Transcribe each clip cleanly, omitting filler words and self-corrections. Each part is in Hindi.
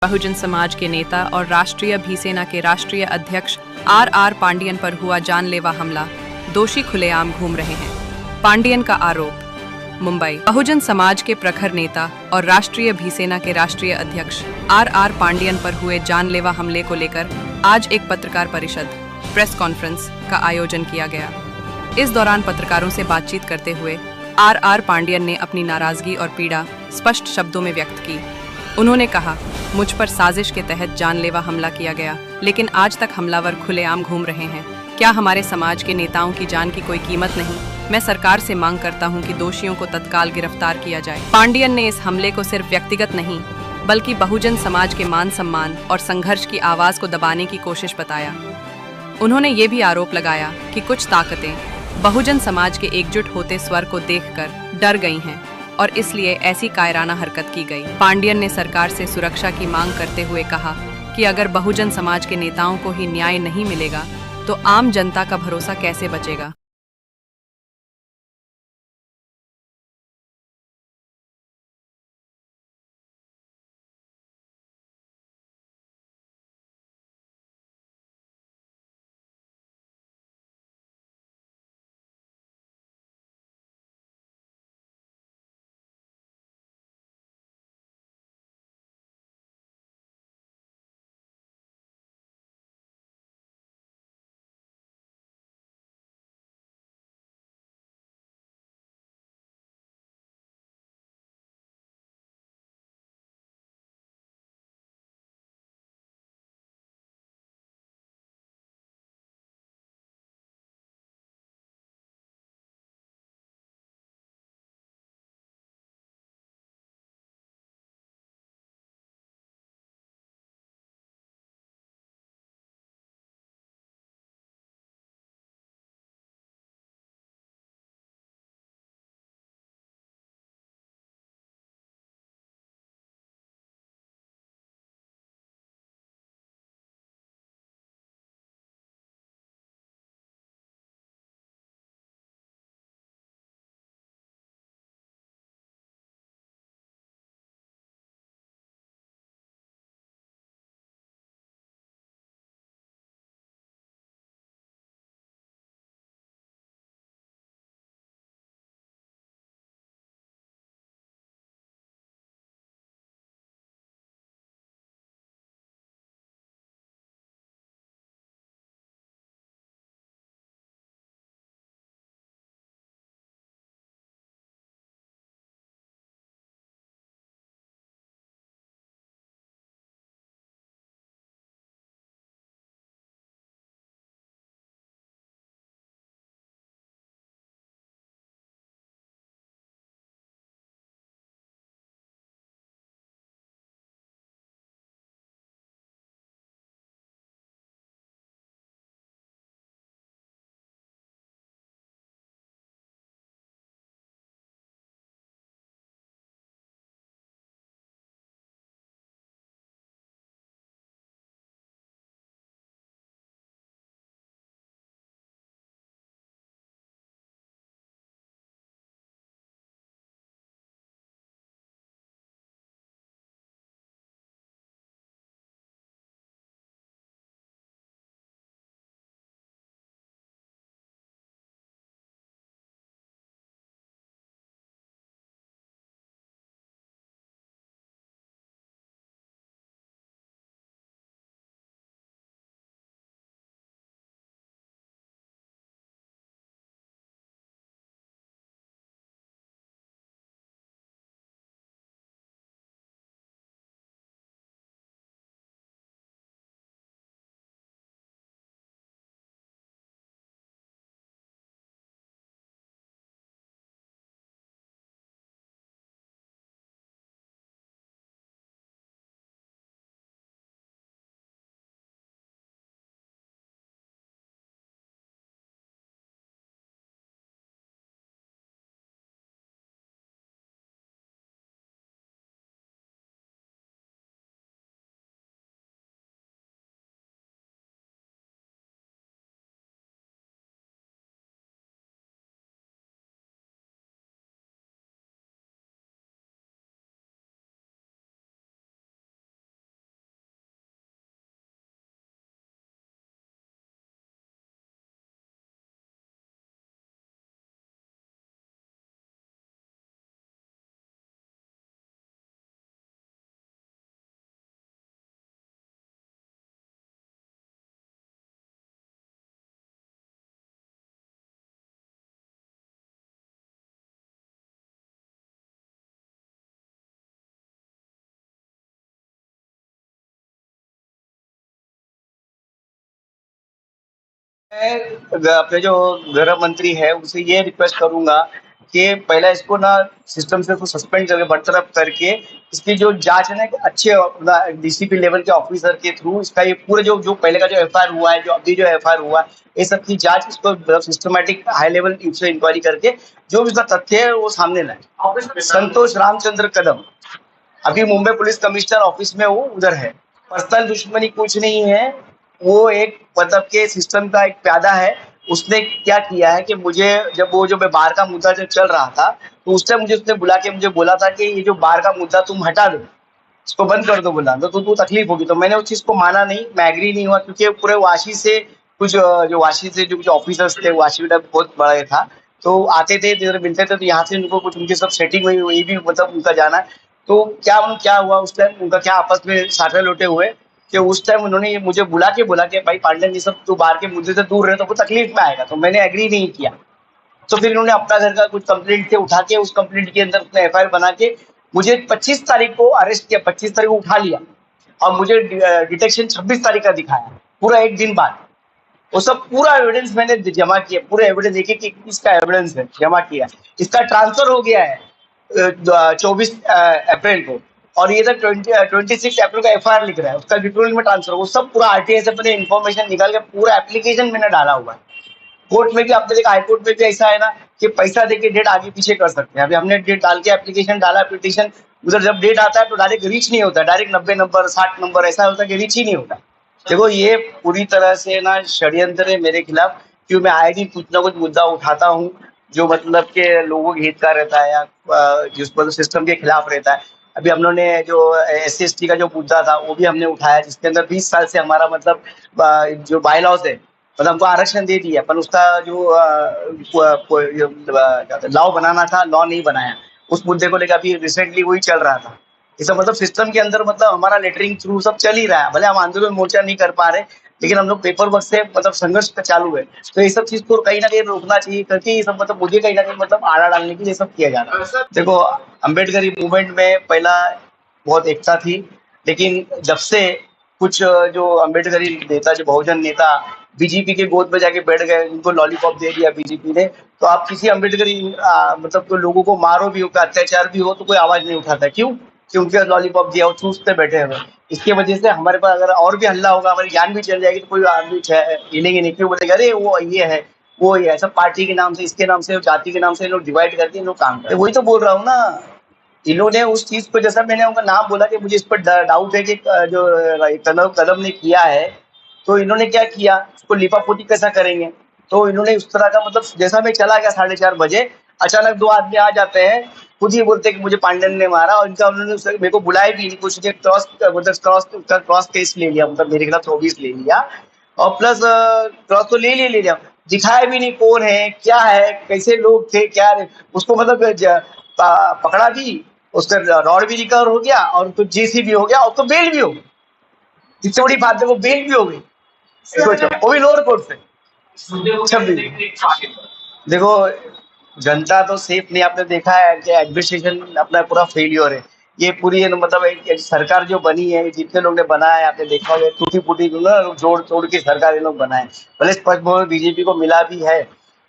बहुजन समाज के नेता और राष्ट्रीय भीसेना के राष्ट्रीय अध्यक्ष आर पांडियन पर हुआ जानलेवा हमला, दोषी खुलेआम घूम रहे हैं। पांडियन का आरोप। मुंबई। बहुजन समाज के प्रखर नेता और राष्ट्रीय भीसेना के राष्ट्रीय अध्यक्ष आर पांडियन पर हुए जानलेवा हमले को लेकर आज एक पत्रकार परिषद प्रेस कॉन्फ्रेंस का आयोजन किया गया। इस दौरान पत्रकारों से बातचीत करते हुए आर पांडियन ने अपनी नाराजगी और पीड़ा स्पष्ट शब्दों में व्यक्त की। उन्होंने कहा, मुझ पर साजिश के तहत जानलेवा हमला किया गया, लेकिन आज तक हमलावर खुलेआम घूम रहे हैं। क्या हमारे समाज के नेताओं की जान की कोई कीमत नहीं? मैं सरकार से मांग करता हूं कि दोषियों को तत्काल गिरफ्तार किया जाए। पांडियन ने इस हमले को सिर्फ व्यक्तिगत नहीं, बल्कि बहुजन समाज के मान सम्मान और संघर्ष की आवाज को दबाने की कोशिश बताया। उन्होंने ये भी आरोप लगाया कि कुछ ताकतें बहुजन समाज के एकजुट होते स्वर को देखकर डर गई हैं और इसलिए ऐसी कायराना हरकत की गई। पांडियन ने सरकार से सुरक्षा की मांग करते हुए कहा कि अगर बहुजन समाज के नेताओं को ही न्याय नहीं मिलेगा तो आम जनता का भरोसा कैसे बचेगा। मैं अपने जो गृह मंत्री है उनसे ये रिक्वेस्ट करूंगा कि पहला इसको ना सिस्टम से तो सस्पेंड करके बरतरफ करके इसकी जो जांच है ना कि अच्छे डीसीपी लेवल के ऑफिसर के थ्रू इसका ये पूरे जो जो पहले का जो एफआईआर हुआ है, जो अभी जो एफआईआर हुआ है, ये सब की जांच इसको सिस्टमेटिक हाई लेवल से इंक्वायरी करके जो भी इसका तथ्य है वो सामने लाए। संतोष रामचंद्र कदम अभी मुंबई पुलिस कमिश्नर ऑफिस में वो उधर है। पर्सनल दुश्मनी कुछ नहीं है, वो एक मतलब के सिस्टम का एक प्यादा है। उसने क्या किया है कि मुझे जब वो जो बार का मुद्दा जब चल रहा था तो उस टाइम मुझे उसने बुला के मुझे बोला था कि ये जो बार का मुद्दा तुम हटा दो, इसको बंद कर दो, बोला तो तकलीफ होगी। तो मैंने उस चीज को माना नहीं, मैं एग्री नहीं हुआ, क्योंकि पूरे वाशी से कुछ जो वाशी से जो कुछ ऑफिसर्स थे, वाशी बेटा बहुत बड़ा था, तो आते थे इधर मिलते थे, तो यहाँ से उनको कुछ उनकी सब सेटिंग हुई, वही भी मतलब उनका जाना। तो क्या हुआ उस टाइम उनका क्या आपस में साटे लोटे हुए कि उस टाइम उन्होंने ये मुझे बुला के बोला कि भाई पांडे ये सब तू बाहर के मुद्दे से दूर रहे तो वो तकलीफ में आएगा। तो मैंने एग्री नहीं किया। तो फिर इन्होंने अपना घर का कुछ कंप्लेंट थे उठा के, उस कंप्लेंट के अंदर उसने एफआईआर बना के मुझे 25 तारीख को अरेस्ट किया, 25 तारीख को उठा लिया और मुझे डिटेक्शन 26 तारीख का दिखाया, पूरा एक दिन बाद। वो सब पूरा एविडेंस मैंने जमा किया, पूरे एविडेंस एक एक इसका एविडेंस है जमा किया। इसका ट्रांसफर हो गया है 24 अप्रैल को, और ये तक 26 अप्रैल का एफआईआर लिख रहा है, उसका डिटेल में ट्रांसफर, वो सब पूरा आरटीआई से अपने इन्फॉर्मेशन निकाल के पूरा एप्लीकेशन मैंने डाला हुआ है। कोर्ट में भी आपने देखा, हाईकोर्ट में भी ऐसा है ना कि पैसा देके डेट आगे पीछे कर सकते हैं। अभी हमने डेट डाल के एप्लीकेशन डाला, पिटीशन, उधर जब डेट आता है तो डायरेक्ट रीच नहीं होता, डायरेक्ट 90 नंबर 60 नंबर ऐसा होता है कि रीच ही नहीं होता। देखो ये पूरी तरह से ना षड्यंत्र है मेरे खिलाफ, क्यों मैं आए दिन कुछ ना कुछ मुद्दा उठाता हूँ जो मतलब के लोगों के हित का रहता है या जिस पर सिस्टम के खिलाफ रहता है। अभी हम लोगों ने जो SC/ST का जो मुद्दा था वो भी हमने उठाया, जिसके अंदर 20 साल से हमारा मतलब जो बाय लॉज है, मतलब हमको आरक्षण दे दिया, पर उसका जो लॉ बनाना था, लॉ नहीं बनाया। उस मुद्दे को लेकर अभी रिसेंटली वही चल रहा था। इसका मतलब सिस्टम के अंदर मतलब हमारा लेटरिंग थ्रू सब चल ही रहा है, भले हम आंदोलन मोर्चा नहीं कर पा रहे, लेकिन हम लोग पेपर वर्क से मतलब संघर्ष चालू है। तो ये सब चीज को कहीं ना कहीं रोकना चाहिए, क्योंकि ये सब मतलब मुझे कहीं ना कहीं मतलब आड़ा डालने के लिए सब किया जा रहा है। देखो अम्बेडकरी मूवमेंट में पहला बहुत एकता थी, लेकिन जब से कुछ जो अम्बेडकरी नेता, जो बहुजन नेता बीजेपी के गोद में जाके बैठ गए, उनको लॉलीपॉप दे दिया बीजेपी ने, तो आप किसी अम्बेडकरी मतलब तो लोगों को मारो भी हो, अत्याचार भी हो, तो कोई आवाज नहीं उठाता। क्यों? क्योंकि लॉलीपॉप दिया, वो चूसते बैठे हुए। इसकी वजह से हमारे पास अगर और भी हल्ला होगा, हमारी जान भी चल जाएगी, तो कोई आदमी हिलेंगे नहीं। क्यों बोलेगा अरे वो ये है, वो ये है, सब पार्टी के नाम से, इसके नाम से, जाति के नाम से लोग डिवाइड करके लोग काम करते। वही तो बोल रहा हूँ ना, इन्होंने उस चीज को, जैसा मैंने उनका नाम बोला कि मुझे इस पर डाउट है कि जो कदम ने किया है, तो इन्होंने क्या किया, उसको लिपापोती कैसा करेंगे। तो इन्होंने उस तरह का मतलब, जैसा मैं चला गया 4:30 बजे, अचानक 2 आदमी आ जाते हैं, खुद ही बोलते हैं कि मुझे पांडन ने मारा, और इनका उन्होंने मेरे को बुलाया भी नहीं, कुछ क्रॉस केस ले लिया, मतलब मेरे खिलाफ 24 ले लिया, और प्लस क्रॉस तो ले लिया, दिखाया भी नहीं कौन है, क्या है, कैसे लोग थे, क्या उसको मतलब पकड़ा भी, उसका रॉड भी रिकवर हो गया, और तो जेसी भी हो गया, और तो बेल भी हो गई। इतनी बड़ी बात है, वो बेल भी हो गई, सोचो, वो भी लोअर कोर्ट से 26। देखो जनता तो सेफ नहीं, आपने देखा है कि एडमिनिस्ट्रेशन अपना पूरा फेलियर है। ये पूरी मतलब एक सरकार जो बनी है, जितने लोग ने बनाया है, आपने देखा होगा टूटी फूटी जोड़ तोड़ के सरकार ये लोग बनाए, भले स्पष्ट बहुमत बीजेपी को मिला भी है,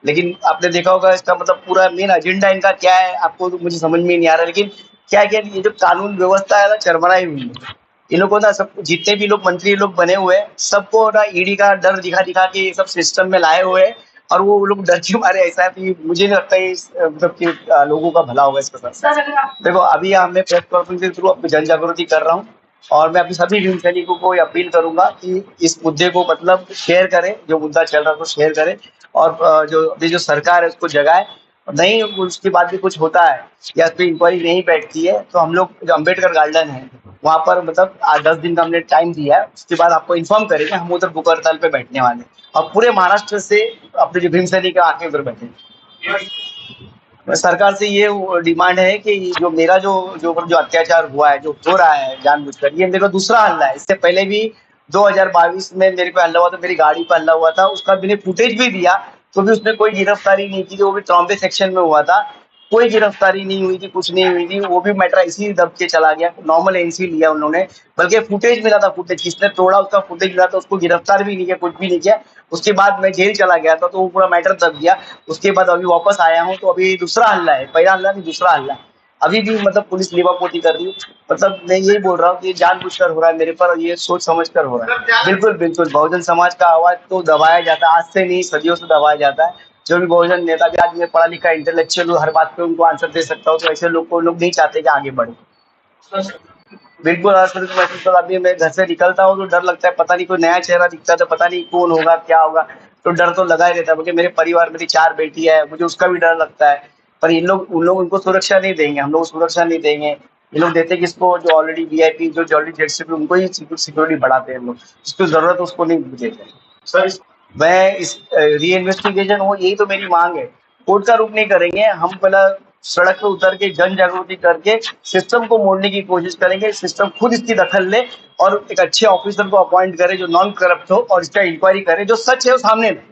लेकिन आपने देखा होगा इसका मतलब पूरा मेन एजेंडा इनका क्या है, आपको तो मुझे समझ में नहीं आ रहा। लेकिन क्या ये जो कानून व्यवस्था है ना, चरमराई हुई है। इन लोगों ना, सब जितने भी लोग मंत्री लोग बने हुए हैं, सबको ना ईडी का डर दिखा दिखा के ये सब सिस्टम में लाए हुए हैं, और वो लोग डर के मारे ऐसा है कि मुझे नहीं लगता है मतलब कि लोगों का भला होगा इसके साथ। देखो अभी मैं प्रेस कॉन्फ्रेंस के थ्रू अपनी जन जागृति कर रहा हूँ, और मैं अपने सभी भीम सैनिकों को अपील करूंगा कि इस मुद्दे को मतलब शेयर करें, जो मुद्दा चल रहा है उसको शेयर करें, और जो अभी जो सरकार है उसको जगाए। नहीं उसके बाद भी कुछ होता है या उस पर इंक्वायरी नहीं बैठती है, तो हम लोग जो अम्बेडकर गार्डन है वहाँ पर मतलब आज 10 दिन का हमने टाइम दिया है, उसके बाद आपको इन्फॉर्म करेंगे। हम उधर भूख हड़ताल पे बैठने वाले, और पूरे महाराष्ट्र से अपने जो भीम सैनिक आके उधर बैठे। सरकार से ये डिमांड है कि जो मेरा जो अत्याचार हुआ है, जो हो रहा है जानबूझकर, ये मेरा दूसरा हल्ला है। इससे पहले भी 2022 में मेरे पे हल्ला हुआ था, मेरी गाड़ी पर हल्ला हुआ था, उसका मैंने फुटेज भी दिया, तो भी उसमें कोई गिरफ्तारी नहीं की, वो भी ट्रॉम्बे सेक्शन में हुआ था। कोई गिरफ्तारी नहीं हुई थी, कुछ नहीं हुई थी। वो भी मैटर ऐसे ही दब के चला गया, नॉर्मल एनसी लिया उन्होंने। बल्कि फुटेज मिला था, फुटेज किसने तोड़ा उसका फुटेज मिला था, उसको गिरफ्तार भी नहीं किया, कुछ भी नहीं किया। उसके बाद मैं जेल चला गया था, तो वो पूरा मैटर दब गया। उसके बाद अभी वापस आया हूँ, तो अभी दूसरा हल्ला है, पहला हल्ला नहीं दूसरा हल्ला है। अभी भी मतलब पुलिस लीवापोती कर रही है। मतलब मैं यही बोल रहा हूँ कि ये जानबूझकर हो रहा है मेरे पर, और ये सोच समझ कर हो रहा है। बिल्कुल बिल्कुल, बहुजन समाज का आवाज तो दबाया जाता है, आज से नहीं सदियों से दबाया जाता है। जो भी बहुजन नेता भी, आज मैं पढ़ा लिखा इंटेलेक्चुअल हूँ, हर बात पे उनको आंसर दे सकता हूँ, तो ऐसे लोग को लोग नहीं चाहते कि आगे बढ़े। बिल्कुल असुरक्षित महसूस होता है। अभी मैं घर से निकलता हूँ तो डर लगता है, पता नहीं कोई नया चेहरा दिखता है तो पता नहीं कौन होगा क्या होगा। तो डर तो लगा ही रहता है, क्योंकि मेरे परिवार मेरी 4 बेटी है, मुझे उसका भी डर लगता है। पर इन लोग उन लोग उनको सुरक्षा नहीं देंगे, हम लोग सुरक्षा नहीं देंगे। ये लोग देते किसको, जो ऑलरेडी वीआईपी, जो ऑलरेडी जेड उनको ही सिक्योरिटी बढ़ाते हैं लोग, जिसको जरूरत है उसको नहीं देते। सर मैं इस री इन्वेस्टिगेशन हो, यही तो मेरी मांग है। कोर्ट का रुख नहीं करेंगे हम, पहला सड़क पे उतर के जन जागृति करके सिस्टम को मोड़ने की कोशिश करेंगे। सिस्टम खुद इसकी दखल ले और एक अच्छे ऑफिसर को अपॉइंट करे जो नॉन करप्ट हो, और इसका इंक्वायरी करे, जो सच है वो सामने लाए।